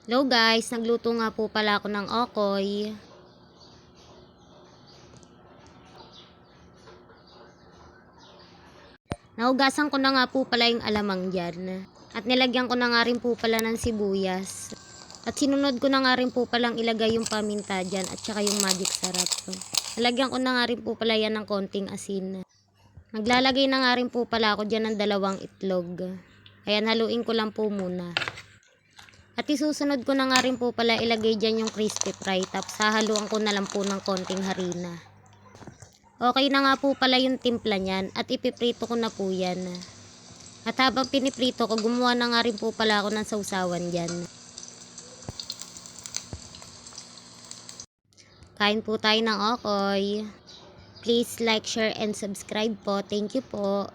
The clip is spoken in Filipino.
Hello guys, nagluto nga po pala ako ng okoy. Nahugasan ko na nga po pala yung alamang dyan. At nilagyan ko na nga rin po pala ng sibuyas. At sinunod ko na nga rin po palang ilagay yung paminta dyan at saka yung magic sarap. Nilagyan ko na nga rin po pala yan ng konting asin. Naglalagay na nga rin po pala ako dyan ng 2 itlog. Ayan, haluin ko lang po muna. At isusunod ko na nga rin po pala ilagay dyan yung crispy fry. Tapos hahaluan ko na lang po ng konting harina. Okay na nga po pala yung timpla niyan. At ipiprito ko na po yan. At habang piniprito ko, gumawa na nga rin po pala ako ng sausawan dyan. Kain po tayo ng okoy. Please like, share, and subscribe po. Thank you po.